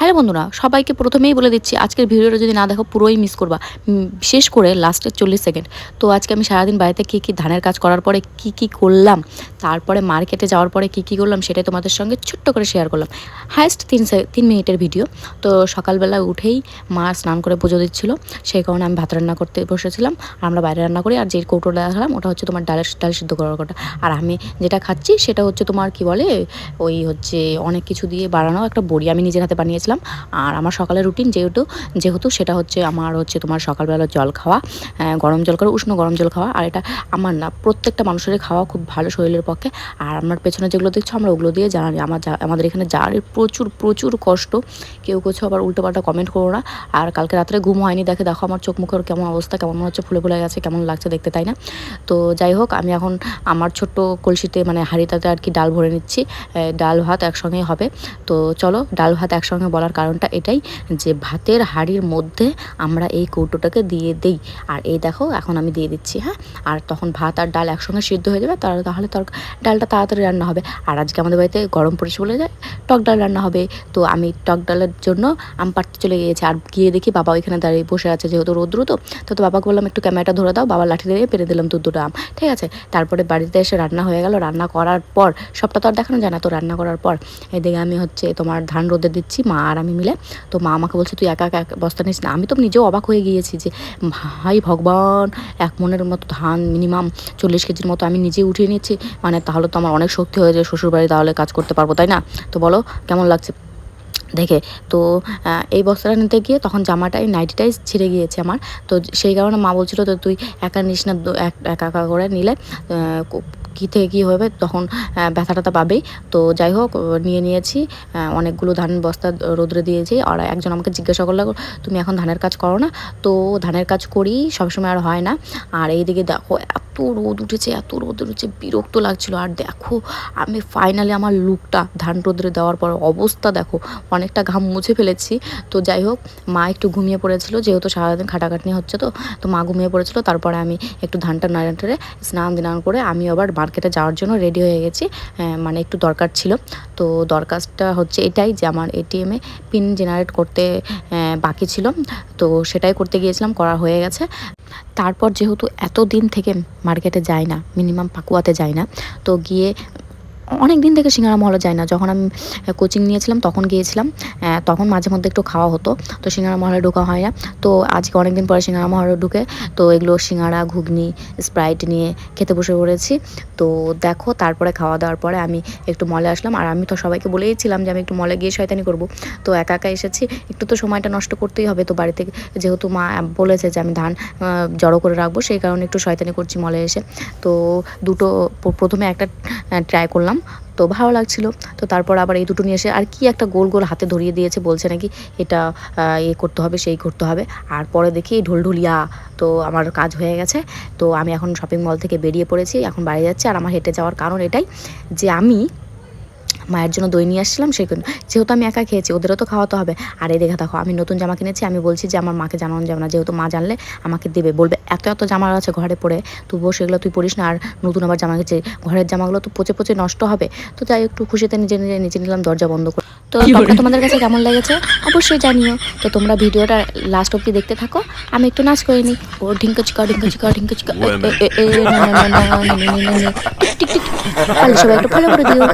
Hello বন্ধুরা, সবাইকে প্রথমেই বলে দিচ্ছি আজকের ভিডিওটা যদি না দেখো পুরোই মিস করবা, বিশেষ করে লাস্টের 40 সেকেন্ড। তো আজকে আমি সারাদিন বাড়িতে কী ধানের কাজ করার পরে কী করলাম, তারপরে মার্কেটে যাওয়ার পরে কী করলাম সেটাই তোমাদের সঙ্গে ছোট্ট করে শেয়ার করলাম। হায়েস্ট 3 মিনিটের ভিডিও। তো সকালবেলা উঠেই মা স্নান করে পুজো দিচ্ছিল, সেই কারণে আমি ভাত রান্না করতে বসেছিলাম। আর আমরা বাইরে রান্না করি, আর যে কৌটোটা দেখালাম ওটা হচ্ছে তোমার ডাল সিদ্ধ করার কৌটা। আর আমি যেটা খাচ্ছি সেটা হচ্ছে তোমার কি বলে, ওই হচ্ছে অনেক কিছু দিয়ে বানানো একটা বড়ি আমি নিজের হাতে বানিয়েছিলাম। আর আমার সকালের রুটিন যেহেতু সেটা হচ্ছে আমার হচ্ছে তোমার সকালবেলা জল খাওয়া, গরম জল করে উষ্ণ গরম জল খাওয়া। আর এটা আমার না, প্রত্যেকটা মানুষেরই খাওয়া খুব ভালো শরীরের পক্ষে। আর আমার পেছনে যেগুলো দেখছো আমরা ওগুলো দিয়ে জানি। আমাদের এখানে জারের প্রচুর কষ্ট। কেউ কিছু আবার উল্টোপাল্টা কমেন্ট করো না। আর কালকে রাত্রে ঘুম হয়নি, দেখো আমার চোখ মুখের কেমন অবস্থা, কেমন মনে হচ্ছে ফুলে গেছে, কেমন লাগছে দেখতে, তাই না? তো যাই হোক, আমি এখন আমার ছোট্ট কলসিতে মানে হাঁড়িটাতে আর কি ডাল ভরে নিচ্ছি। ডাল ভাত একসঙ্গে হবে। তো চলো, ডাল ভাত একসঙ্গে বলার কারণটা এটাই যে ভাতের হাঁড়ির মধ্যে আমরা এই কৌটোটাকে দিয়ে দিই। আর এই দেখো এখন আমি দিয়ে দিচ্ছি, হ্যাঁ। আর তখন ভাত আর ডাল একসঙ্গে সিদ্ধ হয়ে যাবে, তাহলে ডালটা তাড়াতাড়ি রান্না হবে। আর আজকে আমাদের বাড়িতে গরম পড়েছে বলে যায় টক ডাল রান্না হবে। তো আমি টক ডালের জন্য আম পাড়তে চলে গিয়েছি। আর গিয়ে দেখি বাবা ওইখানে দাঁড়িয়ে বসে আছে, যেহেতু রৌদ্র। তো বাবাকে বললাম একটু ক্যামেরাটা ধরে দাও, বাবা লাঠি দিয়ে পেরে দিলাম দুটো আম, ঠিক আছে। তারপরে বাড়িতে এসে রান্না হয়ে গেল। রান্না করার পর সবটা তো আর দেখানো যায় না, তো রান্না করার পর এদিকে আমি হচ্ছে তোমার ধান রোদে দিচ্ছি, মা আর আমি মিলে। তো মা আমাকে বলছে তুই একা বস্তা নিস না। আমি তো নিজেও অবাক হয়ে গিয়েছি যে ভাই ভগবান, 1 মনের মতো ধান, মিনিমাম 40 কেজির মতো আমি নিজেই উঠিয়ে নিচ্ছি। মানে তাহলে তো আমার অনেক শক্তি হয়ে যায় শ্বশুরবাড়ি, তাহলে কাজ করতে পারবো, তাই না? তো বলো কেমন লাগছে দেখে। তো এই বস্তাটা নিতে গিয়ে তখন জামাটাই নাইটিটাই ছিঁড়ে গিয়েছে আমার। তো সেই কারণে মা বলছিল তো তুই একা নিস না, একা করে নিলে কী থেকে কী হবে, তখন ব্যথা পাবেই। তো যাই হোক, নিয়েছি অনেকগুলো ধান বস্তা রোদ্রে দিয়েছি। আর একজন আমাকে জিজ্ঞাসা করলো তুমি এখন ধানের কাজ করো না? তো ধানের কাজ করি, সবসময় আর হয় না। আর এইদিকে দেখো এত রোদ উঠেছে, বিরক্ত লাগছিল। আর দেখো আমি ফাইনালি আমার লুকটা ধান রোদ্রে দেওয়ার পর অবস্থা দেখো, অনেকটা ঘাম মুছে ফেলেছি। তো যাই হোক, মা একটু ঘুমিয়ে পড়েছিল, যেহেতু সারাদিন খাটাখাটনি হচ্ছে। তো মা ঘুমিয়ে পড়েছিল। তারপরে আমি একটু ধানটা নাড়ে স্নান করে আমি আবার মার্কেটে যাওয়ার জন্য রেডি হয়ে গেছি। মানে একটু দরকার ছিল। তো দরকারটা হচ্ছে এটাই যে আমার এটিএমে পিন জেনারেট করতে বাকি ছিল। তো সেটাই করতে গিয়েছিলাম, করা হয়ে গেছে। তারপর যেহেতু এত দিন থেকে মার্কেটে যাই না, মিনিমাম পাকুয়াতে যাই না, তো গিয়ে অনেক দিন থেকে সিঙ্গারা মহলে যায় না। যখন আমি কোচিং নিয়েছিলাম তখন গিয়েছিলাম, তখন মাঝে মধ্যে একটু খাওয়া হতো। তো সিঙ্গারা মহলে ঢোকা হয় না। তো আজকে অনেক দিন পরে সিঙ্গারা মহলে ঢুকে তো এগুলো সিঙ্গারা, ঘুগনি, স্প্রাইট নিয়ে খেতে বসে পড়েছি। তো দেখো, তারপরে খাওয়া দাওয়ার পরে আমি একটু মলে আসলাম। আর আমি তো সবাইকে বলেইছিলাম যে আমি একটু মলে গিয়ে শয়তানি করব। তো একা এসেছি, একটু তো সময়টা নষ্ট করতেই হবে। তো বাড়িতে যেহেতু মা বলেছে যে আমি ধান জড়ো করে রাখবো, সেই কারণে একটু শয়তানি করছি মলে এসে। তো দুটো প্রথমে একটা ট্রাই করলাম, তো ভালো লাগছিল। তো তারপর আবার এই দুটো নিয়ে এসে আর কি একটা গোল হাতে ধরিয়ে দিয়েছে, বলছে নাকি এটা করতে হবে, সেই করতে হবে। আর পরে দেখি ঢোলঢুলিয়া, তো আমার কাজ হয়ে গেছে। তো আমি এখন শপিং মল থেকে বেরিয়ে পড়েছি, এখন বাড়ি যাচ্ছি। আর আমার হেঁটে যাওয়ার কারণ এটাই যে আমি মায়ের জন্য দই নিয়ে আসছিলাম, যেহেতু আমি একা খেয়েছি, ওদেরও তো খাওয়াতে হবে। আর এই দেখো আমি নতুন জামা কিনেছি। আমি বলছি যে আমার মাকে জানানো যাবে না, যেহেতু মা জানলে আমাকে দেবে, বলবে এত জামা আছে ঘরে পরে, তবুও সেগুলো তুই পরিস না। আর নতুন আবার জামা কিনেছি, ঘরের জামাগুলো তো পচে নষ্ট হবে। তো যাই একটু খুশিতে নিচে নিলাম, দরজা বন্ধ করে। তো টপটা তোমাদের কাছে কেমন লেগেছে অবশ্যই জানিও। তো তোমরা ভিডিওটা লাস্ট অব্দি দেখতে থাকো। আমি একটু নাচ করে নিই। ও ঢিঙ্কা চিকা টিক টিক, সবাই একটু ফলো করে দিও।